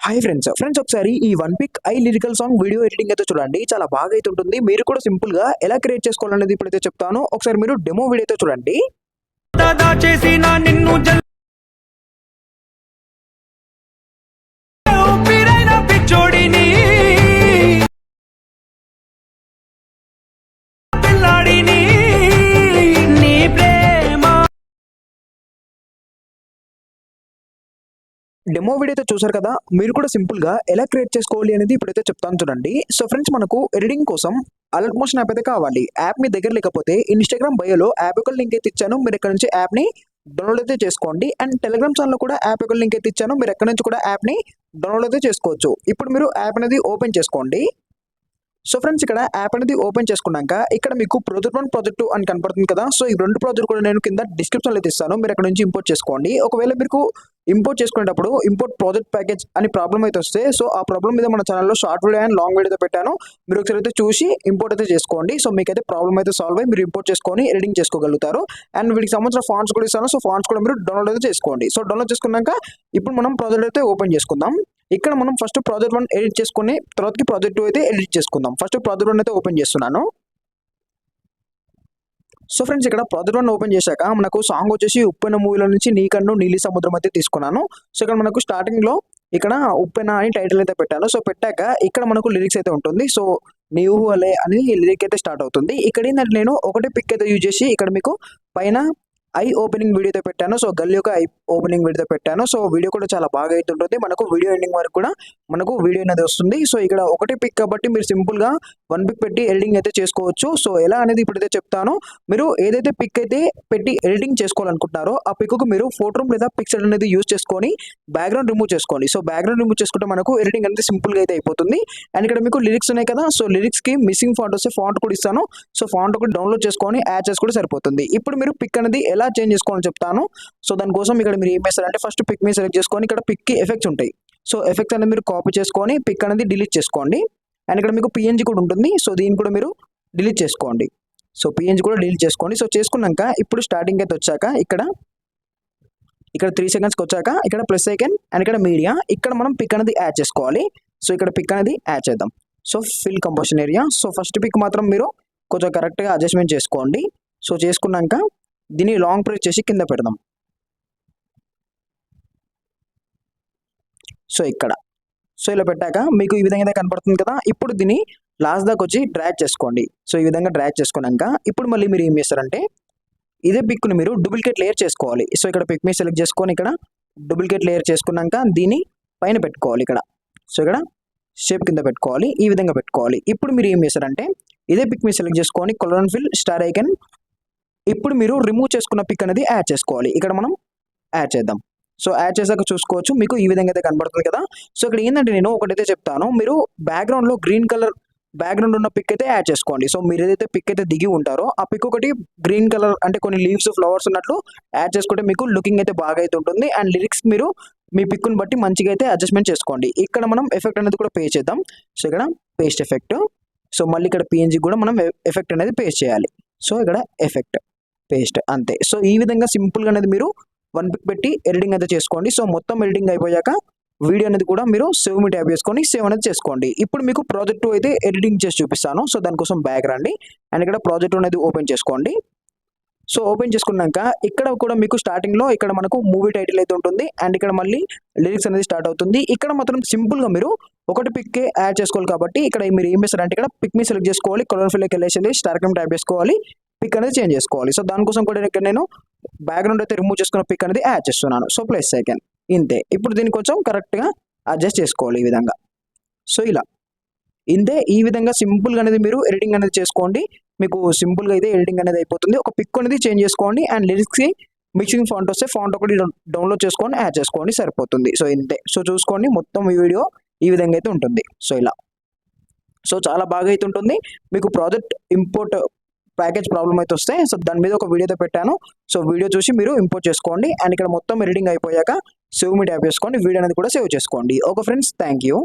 Hi friends ఒకసారి ఈ one pic AI lyrical song video editing అయితే చూడండి. చాలా బాగా అయితే ఉంటుంది. మీరు కూడా సింపుల్ గా ఎలా క్రియేట్ చేసుకోవాలనేది ఇప్పుడైతే చెప్తాను. ఒకసారి మీరు డెమో వీడియో అయితే చూడండి. డెమో వీడియో అయితే చూసారు కదా. మీరు కూడా సింపుల్ గా ఎలా క్రియేట్ చేసుకోవాలి అనేది ఇప్పుడైతే చెప్తాను చూడండి. సో ఫ్రెండ్స్, మనకు ఎడిటింగ్ కోసం అలర్ట్ మోషన్ యాప్ అయితే కావాలి. యాప్ మీ దగ్గర లేకపోతే ఇన్స్టాగ్రామ్ బయోలో యాప్ యొక్క లింక్ అయితే ఇచ్చాను. మీరు ఇక్కడ నుంచి యాప్ ని డౌన్లోడ్ అయితే చేసుకోండి. అండ్ టెలిగ్రామ్ ఛానల్ కూడా యాప్ యొక్క లింక్ అయితే ఇచ్చాను. మీరు ఎక్కడ నుంచి కూడా యాప్ ని డౌన్లోడ్ అయితే చేసుకోవచ్చు. ఇప్పుడు మీరు యాప్ అనేది ఓపెన్ చేసుకోండి. సో ఫ్రెండ్స్, ఇక్కడ యాప్ అనేది ఓపెన్ చేసుకున్నాక ఇక్కడ మీకు ప్రాజెక్ట్ 1 ప్రాజెక్ట్ 2 అని కనపడుతుంది కదా. సో ఈ రెండు ప్రాజెక్ట్ కూడా నేను కింద డిస్క్రిప్షన్ అయితే ఇస్తాను. మీరు అక్కడ నుంచి ఇంపోర్ట్ చేసుకోండి. ఒకవేళ మీకు ఇంపోర్ట్ చేసుకునేటప్పుడు ఇంపోర్ట్ ప్రాజెక్ట్ ప్యాకేజ్ అని ప్రాబ్లం అయితే వస్తే, సో ఆ ప్రాబ్లం మీద మన ఛానల్లో short video and long video అయితే పెట్టాను. మీరు ఒకసారి అయితే చూసి ఇంపోర్ట్ అయితే చేసుకోండి. సో మీకైతే ప్రాబ్లం అయితే సాల్వ్ అయ్యి మీరు ఇంపోర్ట్ చేసుకొని ఎడిటింగ్ చేసుకోగలుగుతారు. అండ్ వీటికి సంబంధించిన ఫాంట్స్ కూడా ఇస్తాను. సో ఫాంట్స్ కూడా మీరు డౌన్లోడ్ అయితే చేసుకోండి. సో డౌన్లోడ్ చేసుకున్నాక ఇప్పుడు మనం ప్రాజెక్ట్ అయితే ఓపెన్ చేసుకుందాం. ఇక్కడ మనం ఫస్ట్ ప్రాజెక్ట్ 1 ఎడిట్ చేసుకుని తర్వాతకి ప్రాజెక్ట్ 2 అయితే ఎడిట్ చేసుకుందాం. ఫస్ట్ ప్రాజెక్ట్ 1 అయితే ఓపెన్ చేస్తున్నాను. సో ఫ్రెండ్స్, ఇక్కడ ప్రాజెక్ట్ 1 ఓపెన్ చేశాక మనకు సాంగ్ వచ్చేసి ఉప్పెన మూవీలో నుంచి నీ కన్ను నీలి సముద్రం అయితే తీసుకున్నాను. సో ఇక్కడ మనకు స్టార్టింగ్ లో ఇక్కడ ఉప్పెన అని టైటిల్ అయితే పెట్టాను. సో పెట్టాక ఇక్కడ మనకు లిరిక్స్ అయితే ఉంటుంది. సో నీవు అలే అని లిరిక్ అయితే స్టార్ట్ అవుతుంది. ఇక్కడ ఏంటంటే నేను ఒకటే పిక్ అయితే యూజ్ చేసి ఇక్కడ మీకు పైన ఐ ఓపెనింగ్ వీడియో అయితే పెట్టాను. సో గల్లీ యొక్క ఐ ఓపెనింగ్ వీడియో పెట్టాను. సో వీడియో కూడా చాలా బాగా అయితే ఉంటుంది. మనకు వీడియో ఎండింగ్ వరకు కూడా మనకు వీడియో అనేది వస్తుంది. సో ఇక్కడ ఒకటి పిక్ కాబట్టి మీరు సింపుల్ గా వన్ పిక్ పెట్టి ఎడిటింగ్ అయితే చేసుకోవచ్చు. సో ఎలా అనేది ఇప్పుడైతే చెప్తాను. మీరు ఏదైతే పిక్ అయితే పెట్టి ఎడిటింగ్ చేసుకోవాలనుకుంటున్నారో ఆ పిక్ కు మీరు ఫోటో లేదా పిక్సెల్ అనేది యూజ్ చేసుకొని బ్యాక్గ్రౌండ్ రిమూవ్ చేసుకోండి. సో బ్యాక్గ్రౌండ్ రిమూవ్ చేసుకుంటే మనకు ఎడిటింగ్ అనేది సింపుల్ గా అయితే అయిపోతుంది. అండ్ ఇక్కడ మీకు లిరిక్స్ ఉన్నాయి కదా. సో లిరిక్స్ కి మిస్సింగ్ ఫాంట్ వస్తే ఫాంట్ కూడా ఇస్తాను. సో ఫాంట్ కూడా డౌన్లోడ్ చేసుకొని యాడ్ చేసుకుంటే సరిపోతుంది. ఇప్పుడు మీరు పిక్ అనేది ఎలా చేంజ్ చేసుకోవాలని చెప్తాను. సో దానికోసం ఇక్కడ మీరు ఏం చేస్తారంటే ఫస్ట్ పిక్ మీ సెలెక్ట్ చేసుకొని ఇక్కడ పిక్ కి ఎఫెక్ట్స్ ఉంటాయి. సో ఎఫెక్ట్స్ అనేది మీరు కాపీ చేసుకొని పిక్ అనేది డిలీట్ చేసుకోండి. అండ్ ఇక్కడ మీకు పిఎన్జీ కూడా ఉంటుంది. సో దీన్ని కూడా మీరు డిలీట్ చేసుకోండి. సో పిఎన్జీ కూడా డిలీట్ చేసుకోండి. సో చేసుకున్నాక ఇప్పుడు స్టార్టింగ్ అయితే వచ్చాక ఇక్కడ 3 సెకండ్స్కి వచ్చాక ఇక్కడ ప్లస్ ఐకాన్ అండ్ ఇక్కడ మీడియా ఇక్కడ మనం పిక్ అనేది యాడ్ చేసుకోవాలి. సో ఇక్కడ పిక్ అనేది యాడ్ చేద్దాం. So fill composition area. So first pic మాత్రం మీరు కొంచెం కరెక్ట్గా అడ్జస్ట్మెంట్ చేసుకోండి. సో చేసుకున్నాక దీన్ని లాంగ్ ప్రెస్ చేసి కింద పెడదాం. సో ఇక్కడ ఇలా పెట్టాక మీకు ఈ విధంగా కనపడుతుంది కదా. ఇప్పుడు దీన్ని లాస్ట్ దాకా వచ్చి డ్రాగ్ చేసుకోండి. సో ఈ విధంగా డ్రాగ్ చేసుకున్నాక ఇప్పుడు మళ్ళీ మీరు ఏం చేస్తారంటే ఇదే పిక్ని మీరు డూప్లికేట్ లేయర్ చేసుకోవాలి. సో ఇక్కడ పిక్ మీ సెలెక్ట్ చేసుకొని ఇక్కడ డూప్లికేట్ లేయర్ చేసుకున్నాక దీన్ని పైన పెట్టుకోవాలి. ఇక్కడ సో ఇక్కడ షేప్ కింద పెట్టుకోవాలి. ఈ విధంగా పెట్టుకోవాలి. ఇప్పుడు మీరు ఏం చేస్తారంటే ఇదే పిక్ మీ సెలెక్ట్ చేసుకొని కలర్ ఫిల్ స్టార్ ఐకాన్ ఇప్పుడు మీరు రిమూవ్ చేసుకున్న పిక్ అనేది యాడ్ చేసుకోవాలి. ఇక్కడ మనం యాడ్ చేద్దాం. సో యాడ్ చేసాక చూసుకోవచ్చు మీకు ఈ విధంగా అయితే కనబడుతుంది కదా. సో ఇక్కడ ఏంటంటే నేను ఒకటైతే చెప్తాను. మీరు బ్యాక్గ్రౌండ్లో గ్రీన్ కలర్ బ్యాక్గ్రౌండ్ ఉన్న పిక్ అయితే యాడ్ చేసుకోండి. సో మీరు ఏదైతే పిక్ అయితే దిగి ఉంటారో ఆ పిక్ ఒకటి గ్రీన్ కలర్ అంటే కొన్ని లీవ్స్ ఫ్లవర్స్ ఉన్నట్లు యాడ్ చేసుకుంటే మీకు లుకింగ్ అయితే బాగా అయితే ఉంటుంది. అండ్ లిరిక్స్ మీరు మీ పిక్ని బట్టి మంచిగా అయితే అడ్జస్ట్మెంట్ చేసుకోండి. ఇక్కడ మనం ఎఫెక్ట్ అనేది కూడా పే చేద్దాం. సో ఇక్కడ పేస్ట్ ఎఫెక్ట్. సో మళ్ళీ ఇక్కడ పిఎన్జీ కూడా మనం ఎఫెక్ట్ అనేది పేస్ట్ చేయాలి. సో ఇక్కడ ఎఫెక్ట్ పేస్ట్ అంతే. సో ఈ విధంగా సింపుల్గా అనేది మీరు వన్ పిక్ పెట్టి ఎడిటింగ్ అయితే చేసుకోండి. సో మొత్తం ఎడిటింగ్ అయిపోయాక వీడియో అనేది కూడా మీరు సేవ్ మీ ట్యాప్ చేసుకొని సేవ్ అనేది చేసుకోండి. ఇప్పుడు మీకు ప్రాజెక్ట్ 2 అయితే ఎడిటింగ్ చేసి చూపిస్తాను. సో దానికోసం బ్యాక్ రండి అండ్ ఇక్కడ ప్రాజెక్ట్ 2 అనేది ఓపెన్ చేసుకోండి. సో ఓపెన్ చేసుకున్నాక ఇక్కడ కూడా మీకు స్టార్టింగ్లో ఇక్కడ మనకు మూవీ టైటిల్ అయితే ఉంటుంది. అండ్ ఇక్కడ మళ్ళీ లిరిక్స్ అనేది స్టార్ట్ అవుతుంది. ఇక్కడ మాత్రం సింపుల్గా మీరు ఒకటి పిక్కే యాడ్ చేసుకోవాలి కాబట్టి ఇక్కడ మీరు ఏం చేస్తారంటే ఇక్కడ పిక్ మీ సెలెక్ట్ చేసుకోవాలి. కలర్ ఫిల్కి వెళ్ళేసి స్టార్ కమ్ ట్యాప్ చేసుకోవాలి. పిక్ అనేది చేంజ్ చేసుకోవాలి. సో దానికోసం కూడా ఇక్కడ నేను బ్యాక్గ్రౌండ్ అయితే రిమూవ్ చేసుకున్న పిక్ అనేది యాడ్ చేస్తున్నాను. సో ప్లస్ సెకండ్ ఇంతే. ఇప్పుడు దీన్ని కొంచెం కరెక్ట్గా అడ్జస్ట్ చేసుకోవాలి ఈ విధంగా. సో ఇలా ఇంతే. ఈ విధంగా సింపుల్గా అనేది మీరు ఎడిటింగ్ అనేది చేసుకోండి. మీకు సింపుల్గా అయితే ఎడిటింగ్ అనేది అయిపోతుంది. ఒక పిక్ అనేది చేంజ్ చేసుకోండి అండ్ లిరిక్స్కి మిక్సింగ్ ఫాంట్ వస్తే ఫాంట్ ఒకటి డౌన్లోడ్ చేసుకొని యాడ్ చేసుకోండి సరిపోతుంది. సో ఇంతే. సో చూసుకోండి మొత్తం ఈ వీడియో ఈ విధంగా అయితే ఉంటుంది. సో ఇలా సో చాలా బాగా అయితే ఉంటుంది. మీకు ప్రాజెక్ట్ ఇంపోర్ట్ ప్యాకేజ్ ప్రాబ్లం అయితే వస్తే సో దాని మీద ఒక వీడియో అయితే పెట్టాను. సో వీడియో చూసి మీరు ఇంపోర్ట్ చేసుకోండి. అండ్ ఇక్కడ మొత్తం ఎడిటింగ్ అయిపోయాక సేవ్ మీ ట్యాప్ చేసుకోండి. వీడియో అనేది కూడా సేవ్ చేసుకోండి. Okay friends, thank you.